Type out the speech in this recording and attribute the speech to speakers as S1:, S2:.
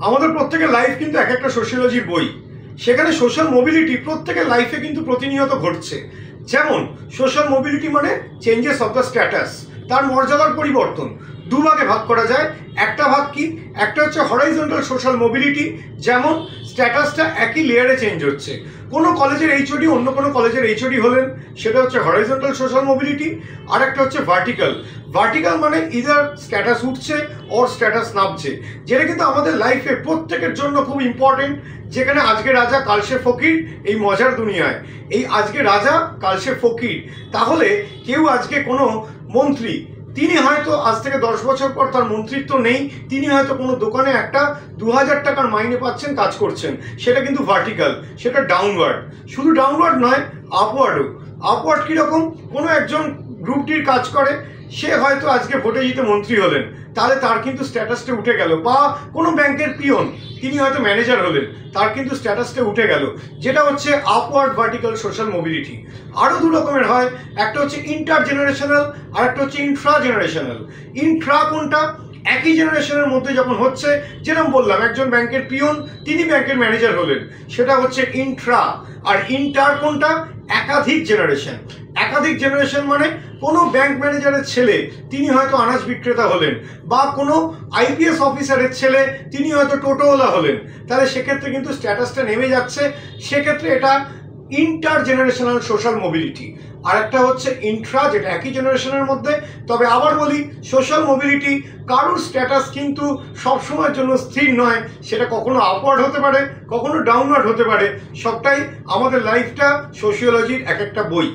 S1: আমাদের প্রত্যেকের লাইফ কিন্তু এক একটা সোশিওলজির বই। সেখানে সোশ্যাল মোবিলিটি প্রত্যেকের লাইফে কিন্তু প্রতিনিয়ত ঘটছে। যেমন সোশ্যাল মোবিলিটি মানে চেঞ্জেস অফ দ্য স্ট্যাটাস, তার মর্যাদার পরিবর্তন। দুভাগে ভাগ করা যায়। একটা ভাগ কি, একটা হচ্ছে হরাইজন্টাল সোশ্যাল মোবিলিটি, যেমন স্ট্যাটাসটা একই লেয়ারে চেঞ্জ হচ্ছে। কোনো কলেজের এইচওডি অন্য কোনো কলেজের এইচওডি হলেন, সেটা হচ্ছে হরাইজন্টাল সোশ্যাল মোবিলিটি। আর একটা হচ্ছে ভার্টিক্যাল। ভার্টিক্যাল মানে ইদার স্ট্যাটাস উঠছে ওর স্ট্যাটাস নামছে, যেটা কিন্তু আমাদের লাইফে প্রত্যেকের জন্য খুব ইম্পর্টেন্ট। যেখানে আজকে রাজা কাল সে ফকির, এই মজার দুনিয়ায় এই আজকে রাজা কাল সে ফকির। তাহলে কেউ আজকে কোনো মন্ত্রী, তিনি হয়তো আজ থেকে 10 বছর পর তার মন্ত্রিত্ব নেই, তিনি হয়তো কোনো দোকানে একটা 2000 টাকার মাইনে পাচ্ছেন, কাজ করছেন, সেটা কিন্তু ভার্টিক্যাল, সেটা ডাউনওয়ার্ড। শুধু ডাউনওয়ার্ড নয়, আপওয়ার্ডও। আপওয়ার্ড কীরকম, কোনো একজন গ্রুপ ডির কাজ করে, সে হয়তো আজকে ভোটে জিতে মন্ত্রী হলেন, তাহলে তার কিন্তু স্ট্যাটাসটা উঠে গেল। বা কোনো ব্যাংকের পিয়ন, তিনি হয়তো ম্যানেজার হলেন, তার কিন্তু স্ট্যাটাসটা উঠে গেল, যেটা হচ্ছে আপওয়ার্ড ভার্টিক্যাল সোশ্যাল মোবিলিটি। আরও দু রকমের হয়, একটা হচ্ছে ইন্টার জেনারেশনাল আর একটা হচ্ছে ইন্ট্রা জেনারেশনাল। ইন্ট্রা কোনটা, একই জেনারেশনের মধ্যে যখন হচ্ছে, যেরকম বললাম একজন ব্যাংকের পিয়ন, তিনি ব্যাংকের ম্যানেজার হলেন, সেটা হচ্ছে ইন্ট্রা। আর ইন্টার কোনটা, একাধিক জেনারেশন। একাধিক জেনারেশন মানে কোনো ব্যাংক ম্যানেজারের ছেলে, তিনি হয়তো আনাজ বিক্রেতা হলেন, বা কোনো আইপিএস অফিসারের ছেলে, তিনি হয়তো টোটোওয়ালা হলেন, তাহলে সেক্ষেত্রে কিন্তু স্ট্যাটাসটা নেমে যাচ্ছে। সেক্ষেত্রে এটা ইন্টার জেনারেশনাল সোশ্যাল মোবিলিটি। আর একটা হচ্ছে ইন্ট্রা, যেটা একই জেনারেশনের মধ্যে। তবে আবার বলি, সোশ্যাল মোবিলিটি কারোর স্ট্যাটাস কিন্তু সবসময়ের জন্য স্থির নয়, সেটা কখনো আপওয়ার্ড হতে পারে, কখনো ডাউনওয়ার্ড হতে পারে। সবটাই আমাদের লাইফটা সোশিওলজির এক একটা বই।